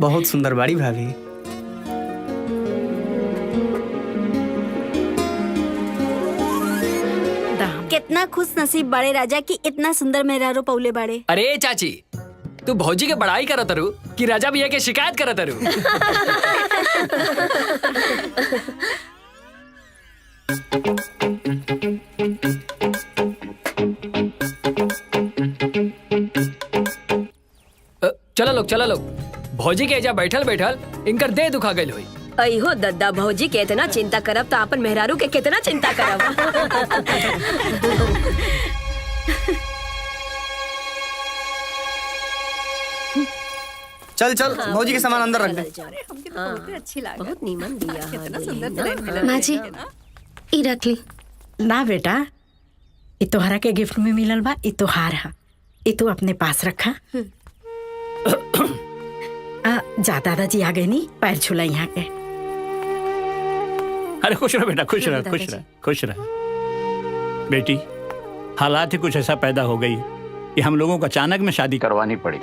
बहुत सुंदर बाड़ी भाभी। कितना खुश नसीब बड़े राजा की इतना सुंदर मेहरारू पौले बाड़े। अरे चाची, तू भौजी के बड़ाई करत रू कि राजा भैया के शिकायत करत रू? चलो लोग भौजी के एजा बैठल बैठल इनकर देह दुखा गई हुई। अहो दद्दा, भौजी के इतना चिंता करब तो अपन मेहरारू के कितना चिंता करब। चल चल भौजी के सामान अंदर रख दे। बहुत नीमन दिया। माँ जी ई रख ली। ना बेटा, ये तोहरा के गिफ्ट में मिलल बा, ये तोहार है, ये तू अपने पास रखा। जा दादाजी आ गए नी, पैर छुला यहाँ के। अरे खुश रह बेटा, खुश रह, खुश रह, खुश रह। बेटी, हालात ही कुछ ऐसा पैदा हो गई कि हम लोगों को अचानक में शादी करवानी पड़ी।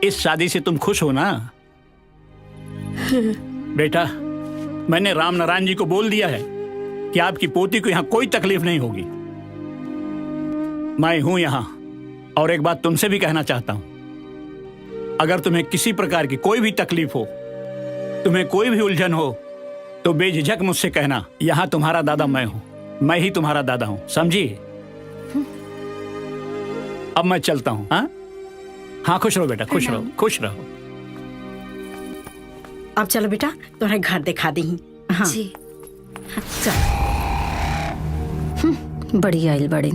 इस शादी से तुम खुश हो ना? बेटा, मैंने राम नारायण जी को बोल दिया है कि आपकी पोती को यहाँ कोई तकलीफ नहीं होगी। मैं हूं यहाँ, और एक बात तुमसे भी कहना चाहता हूं, अगर तुम्हें किसी प्रकार की कोई भी तकलीफ हो, तुम्हें कोई भी उलझन हो, तो बेझिझक मुझसे कहना। यहाँ तुम्हारा दादा मैं हूं, मैं ही तुम्हारा दादा हूं, समझी? अब मैं चलता हूं। हाँ हाँ, खुश रहो बेटा, खुश रहो, खुश रहो। अब चलो बेटा, तुम्हारे घर दिखा दी। हाँ जी चल। बड़ी आइल बड़ी।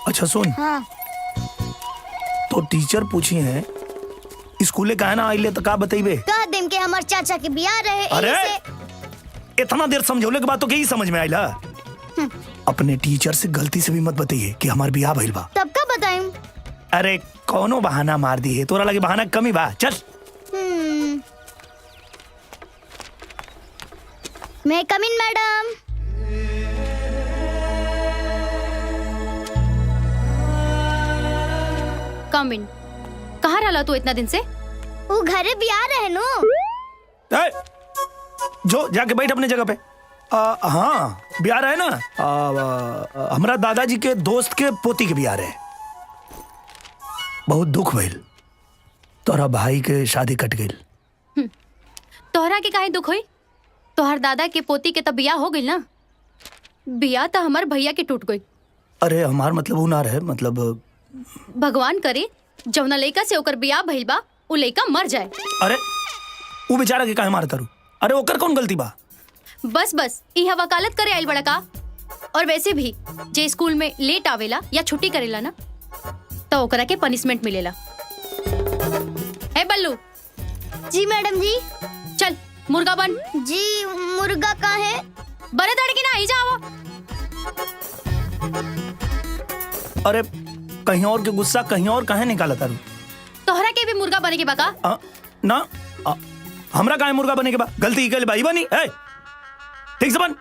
अच्छा सुन। हाँ। तो टीचर पूछी है स्कूले का है ना आइले तो का बतेबे? कह देम के हमार चाचा के बियाह रहे। अरे इतना देर समझौले के बाद तो यही समझ में आइला। अपने टीचर से गलती से भी मत बताइए कि हमार बियाह भइल बा। तब का बताएं? अरे कौनो बहाना मार दी है, तोरा लगे बहाना कमी बा। चल। मैं कम इन मैडम। कम इन। कहाँ रहा तू इतना दिन से? वो घरे बियाह रहे नु। जो जाके बैठ अपने जगह पे। हाँ बियाह रहे ना, हमारा दादाजी के दोस्त के पोती के बियाह रहे। बहुत दुख भइल, तोरा भाई के शादी कट गई। तोहरा के काहे दुख होई? तोहर दादा के पोती के तब बियाह हो गई ना। बियाह तो हमार भैया के टूट गई। अरे हमार मतलब वो ना रहे, मतलब भगवान करे जौना लइका से ओकर बियाह भइल बा उ लइका मर जाए। अरे वो बेचारा के काहे मारता रू? अरे ओकर कौन गलती बा? बस बस इहा वकालत करे आइल बड़ा का। और वैसे भी जे स्कूल में लेट आवेला या छुट्टी करेला ना, तो ओकरा के पनिशमेंट मिलेला। ए बल्लू। जी मैडम जी। चल मुर्गा बन। जी मुर्गा का है? बने तड़के ना आई जाओ। अरे कहीं और के गुस्सा कहीं और काहे निकाला तारू? तोहरा के भी मुर्गा बने के बका? ना हमरा काहे मुर्गा बने के बा? गलती के भाई बनी है, ठीक से बन।